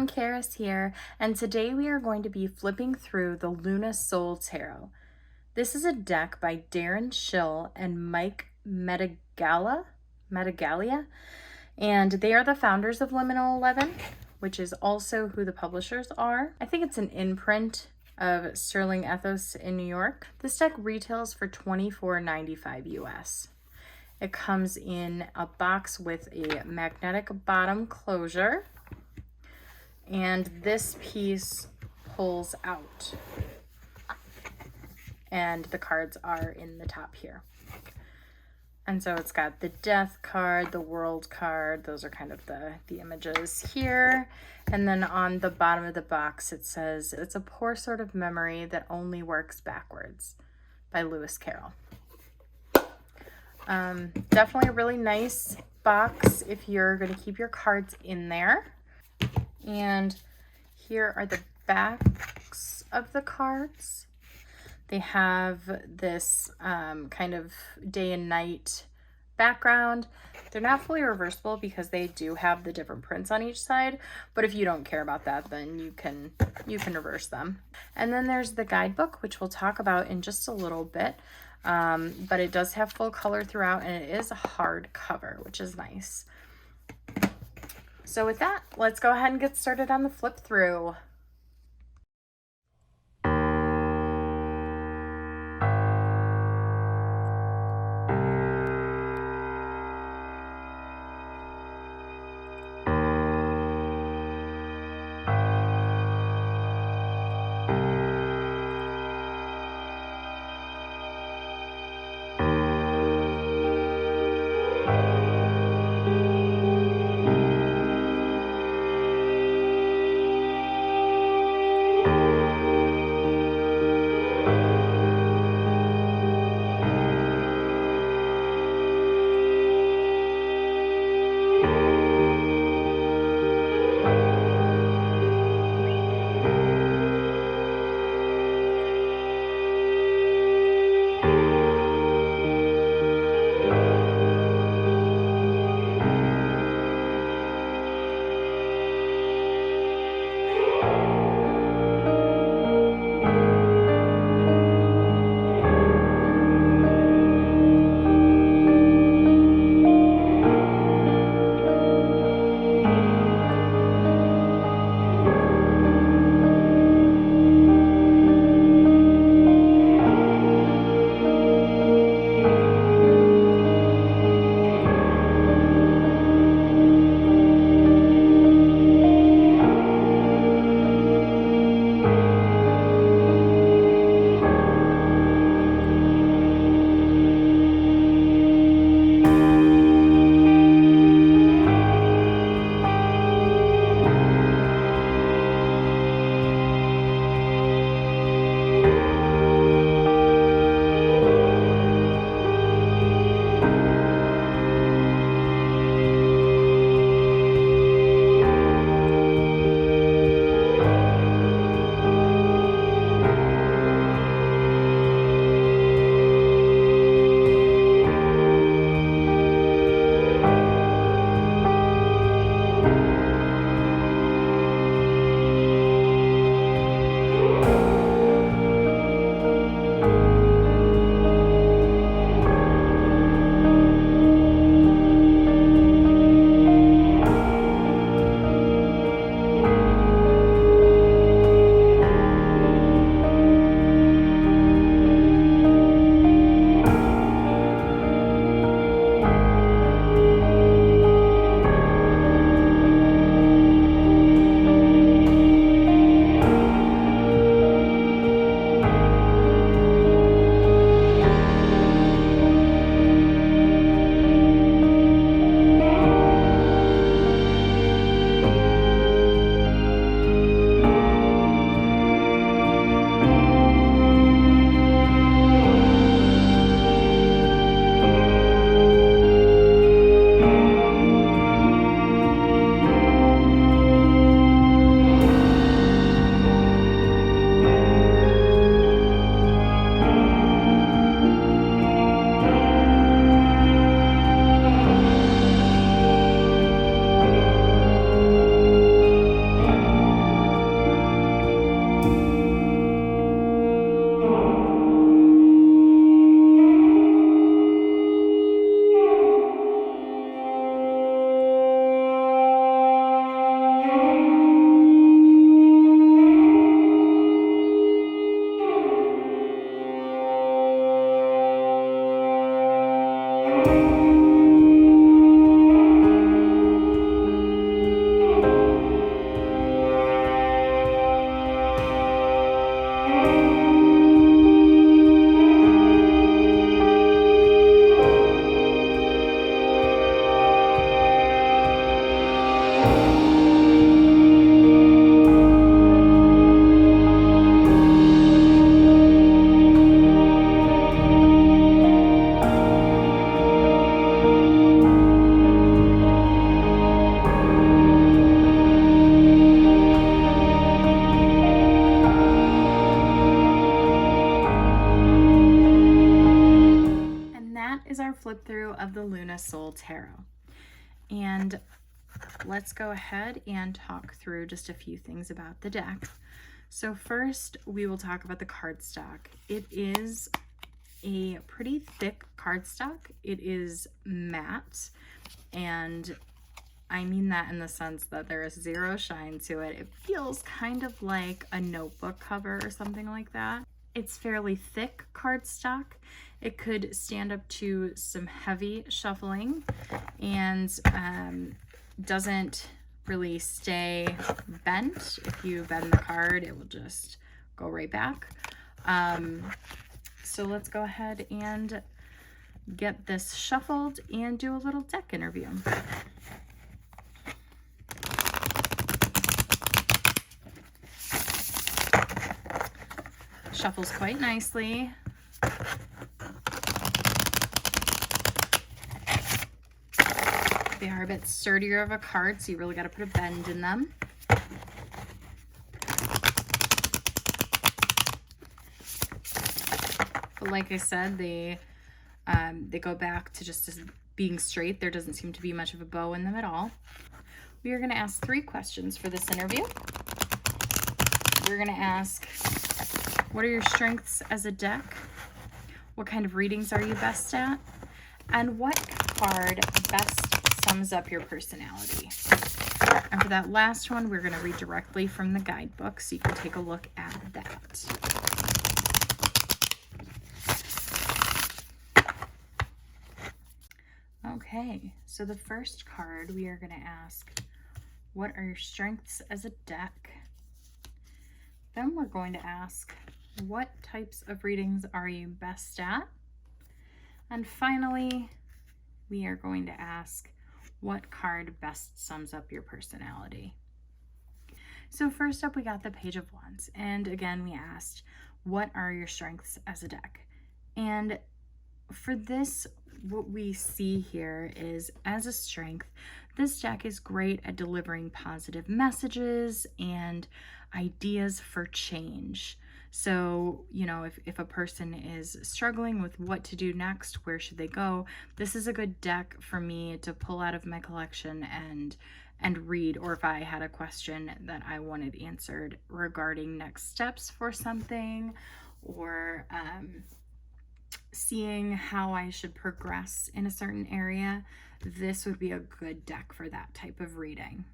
everyone, Karis here, and today we are going to be flipping through the Luna Soul Tarot. This is a deck by Darren Schill and Mike Metagalia, and they are the founders of Liminal 11, which is also who the publishers are. I think it's an imprint of Sterling Ethos in New York. This deck retails for $24.95 US. It comes in a box with a magnetic bottom closure, and this piece pulls out, and the cards are in the top here. And so it's got the Death card, the World card, those are kind of the images here. And then on the bottom of the box it says, "It's a poor sort of memory that only works backwards," by Lewis Carroll. Definitely a really nice box if you're going to keep your cards in there. And here are the backs of the cards. They have this kind of day and night background. They're not fully reversible because they do have the different prints on each side, but if you don't care about that, then you can reverse them. And then there's the guidebook, which we'll talk about in just a little bit. But it does have full color throughout, and it is a hard cover, which is nice. So with that, let's go ahead and get started on the flip through. of the Luna Soul Tarot. And let's go ahead and talk through just a few things about the deck. So first, we will talk about the cardstock. It is a pretty thick cardstock. It is matte, and I mean that in the sense that there is zero shine to it. It feels kind of like a notebook cover or something like that. It's fairly thick cardstock. It could stand up to some heavy shuffling and doesn't really stay bent. If you bend the card, it will just go right back. So let's go ahead and get this shuffled and do a little deck interview. Shuffles quite nicely. They are a bit sturdier of a card, so you really got to put a bend in them. But like I said, they go back to just as being straight. There doesn't seem to be much of a bow in them at all. We are going to ask 3 questions for this interview. We're going to ask, what are your strengths as a deck? What kind of readings are you best at? And what card best sums up your personality? And for that last one, we're going to read directly from the guidebook, so you can take a look at that. Okay, so the first card we are going to ask, what are your strengths as a deck? Then we're going to ask, what types of readings are you best at? And finally, we are going to ask, what card best sums up your personality? So first up, we got the Page of Wands. And again, we asked, what are your strengths as a deck? And for this, what we see here is, as a strength, this deck is great at delivering positive messages and ideas for change. So, you know, if a person is struggling with what to do next, where should they go, this is a good deck for me to pull out of my collection and read, or if I had a question that I wanted answered regarding next steps for something, or seeing how I should progress in a certain area, this would be a good deck for that type of reading.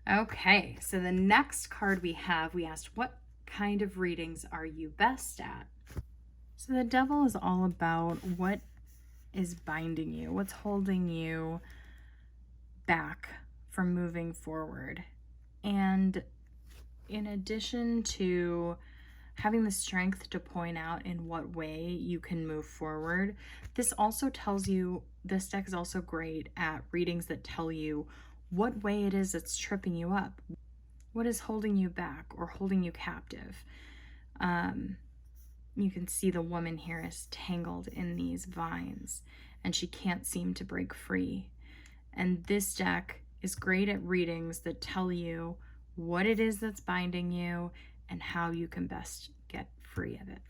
Okay, so the next card we asked, what kind of readings are you best at? So the Devil is all about what is binding you, what's holding you back from moving forward. And in addition to having the strength to point out in what way you can move forward, this also tells you, this deck is also great at readings that tell you what way it is that's tripping you up. What is holding you back or holding you captive? You can see the woman here is tangled in these vines and she can't seem to break free. And this deck is great at readings that tell you what it is that's binding you and how you can best get free of it.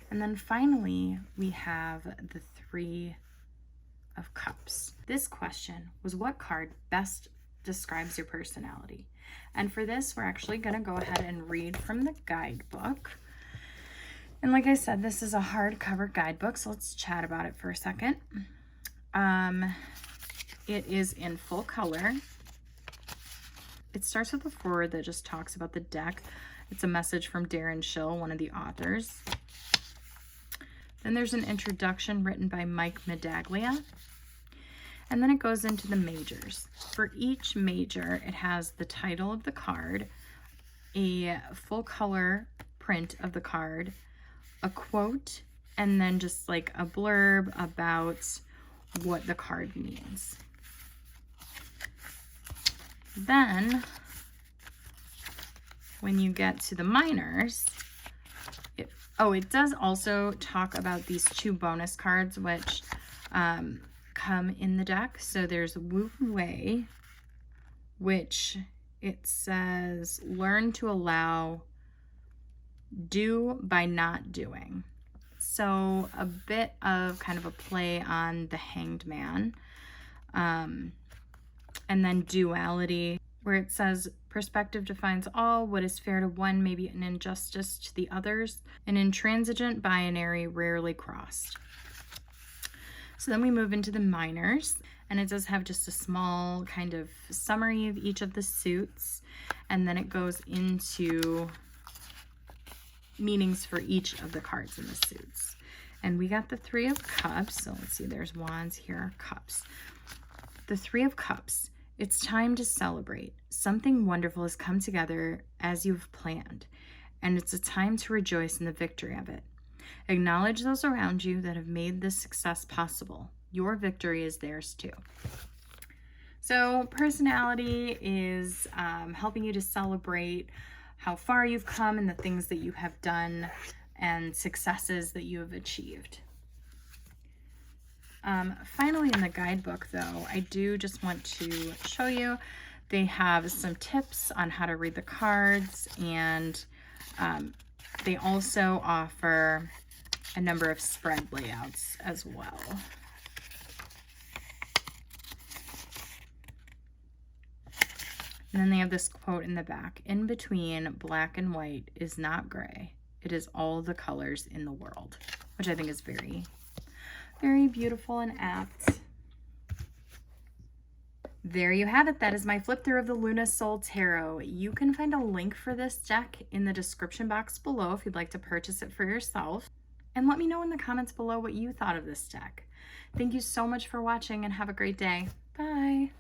And then finally, we have the 3 of Cups. This question was, what card best describes your personality? And for this, we're actually going to go ahead and read from the guidebook. And like I said, this is a hardcover guidebook, so let's chat about it for a second. It is in full color. It starts with a foreword that just talks about the deck. It's a message from Darren Schill, one of the authors. Then there's an introduction written by Mike Medaglia. And then it goes into the majors. For each major, it has the title of the card, a full color print of the card, a quote, and then just like a blurb about what the card means. Then, when you get to the minors, it does also talk about these 2 bonus cards, which come in the deck. So there's Wu Wei, which it says, learn to allow, do by not doing. So a bit of kind of a play on the Hanged Man. And then duality, where it says perspective defines all. What is fair to one may be an injustice to the others. An intransigent binary rarely crossed. So then we move into the minors, and it does have just a small kind of summary of each of the suits, and then it goes into meanings for each of the cards in the suits. And we got the Three of Cups. So let's see, there's wands, here are cups. The Three of Cups. It's time to celebrate. Something wonderful has come together as you've planned, and it's a time to rejoice in the victory of it. Acknowledge those around you that have made this success possible. Your victory is theirs too. So personality is helping you to celebrate how far you've come and the things that you have done and successes that you have achieved. Finally, in the guidebook, though, I do just want to show you, they have some tips on how to read the cards, and they also offer a number of spread layouts as well. And then they have this quote in the back: in between black and white is not gray. It is all the colors in the world, which I think is very, very beautiful and apt. There you have it. That is my flip through of the Luna Soul Tarot. You can find a link for this deck in the description box below if you'd like to purchase it for yourself. And let me know in the comments below what you thought of this deck. Thank you so much for watching and have a great day. Bye.